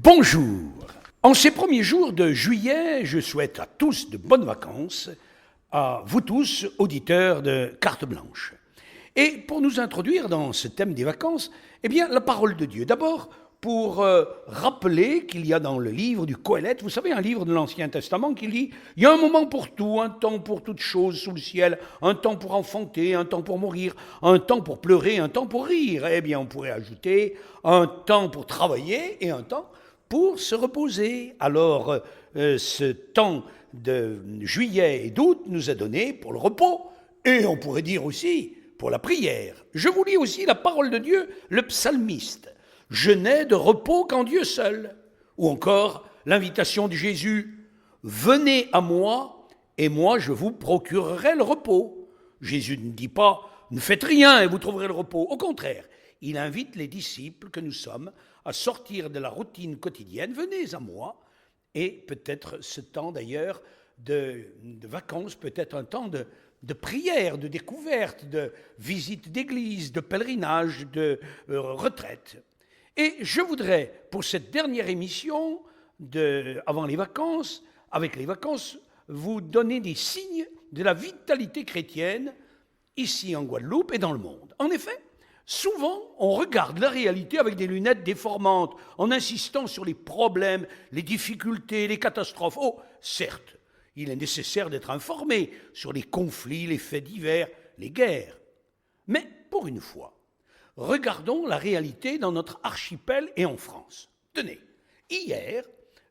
Bonjour. En ces premiers jours de juillet, je souhaite à tous de bonnes vacances, à vous tous, auditeurs de Carte Blanche. Et pour nous introduire dans ce thème des vacances, eh bien, la parole de Dieu. D'abord, pour rappeler qu'il y a dans le livre du Qoheleth, vous savez, un livre de l'Ancien Testament qui dit « Il y a un moment pour tout, un temps pour toutes choses sous le ciel, un temps pour enfanter, un temps pour mourir, un temps pour pleurer, un temps pour rire. » Eh bien, on pourrait ajouter un temps pour travailler et un temps pour se reposer. Alors, ce temps de juillet et d'août nous est donné pour le repos, et on pourrait dire aussi pour la prière. Je vous lis aussi la parole de Dieu, le psalmiste. « Je n'ai de repos qu'en Dieu seul ». Ou encore l'invitation de Jésus, « Venez à moi, et moi je vous procurerai le repos ». Jésus ne dit pas « Ne faites rien et vous trouverez le repos ». Au contraire, il invite les disciples que nous sommes à sortir de la routine quotidienne. Venez à moi. Et peut-être ce temps d'ailleurs de vacances, peut-être un temps de prière, de découverte, de visite d'église, de pèlerinage, de retraite. Et je voudrais, pour cette dernière émission avant les vacances, avec les vacances, vous donner des signes de la vitalité chrétienne ici en Guadeloupe et dans le monde. En effet, souvent, on regarde la réalité avec des lunettes déformantes, en insistant sur les problèmes, les difficultés, les catastrophes. Oh, certes, il est nécessaire d'être informé sur les conflits, les faits divers, les guerres. Mais pour une fois, regardons la réalité dans notre archipel et en France. Tenez, hier,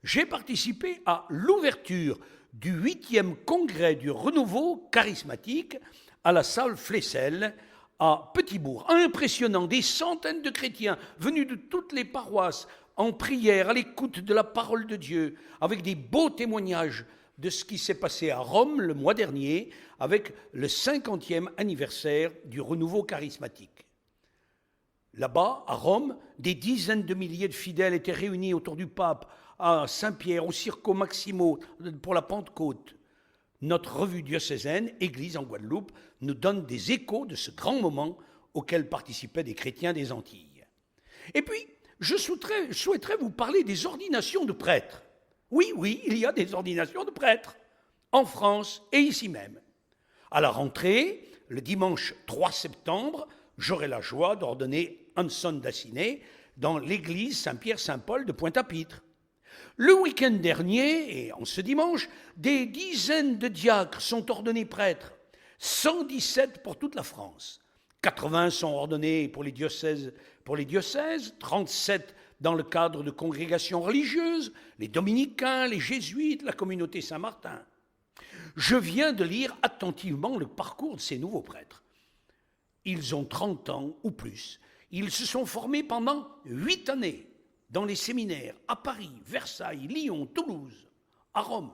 j'ai participé à l'ouverture du 8e congrès du renouveau charismatique à la salle Flessel, à Petit-Bourg. Impressionnant, des centaines de chrétiens venus de toutes les paroisses, en prière, à l'écoute de la parole de Dieu, avec des beaux témoignages de ce qui s'est passé à Rome le mois dernier, avec le 50e anniversaire du renouveau charismatique. Là-bas, à Rome, des dizaines de milliers de fidèles étaient réunis autour du pape, à Saint-Pierre, au Circo Maximo, pour la Pentecôte. Notre revue diocésaine, Église en Guadeloupe, nous donne des échos de ce grand moment auquel participaient des chrétiens des Antilles. Et puis, je souhaiterais vous parler des ordinations de prêtres. Oui, il y a des ordinations de prêtres, en France et ici même. À la rentrée, le dimanche 3 septembre, j'aurai la joie d'ordonner Hanson d'Assiné dans l'église Saint-Pierre-Saint-Paul de Pointe-à-Pitre. Le week-end dernier, et en ce dimanche, des dizaines de diacres sont ordonnés prêtres, 117 pour toute la France. 80 sont ordonnés pour les diocèses, 37 dans le cadre de congrégations religieuses, les dominicains, les jésuites, la communauté Saint-Martin. Je viens de lire attentivement le parcours de ces nouveaux prêtres. Ils ont 30 ans ou plus. Ils se sont formés pendant 8 années dans les séminaires à Paris, Versailles, Lyon, Toulouse, à Rome.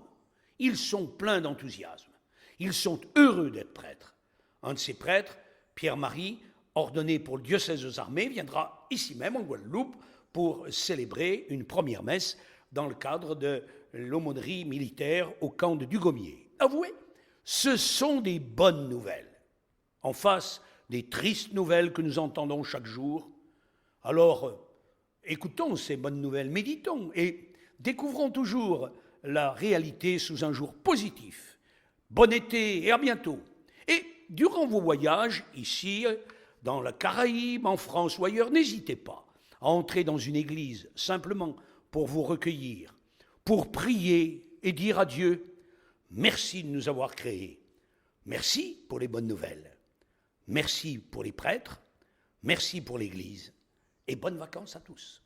Ils sont pleins d'enthousiasme. Ils sont heureux d'être prêtres. Un de ces prêtres, Pierre-Marie, ordonné pour le diocèse aux armées, viendra ici même en Guadeloupe pour célébrer une première messe dans le cadre de l'aumônerie militaire au camp de Dugommier. Avouez, ce sont des bonnes nouvelles. En face des tristes nouvelles que nous entendons chaque jour. Alors, écoutons ces bonnes nouvelles, méditons et découvrons toujours la réalité sous un jour positif. Bon été et à bientôt. Et durant vos voyages, ici, dans la Caraïbe, en France ou ailleurs, n'hésitez pas à entrer dans une église simplement pour vous recueillir, pour prier et dire à Dieu « Merci de nous avoir créés. Merci pour les bonnes nouvelles. Merci pour les prêtres. Merci pour l'Église. Et bonnes vacances à tous. »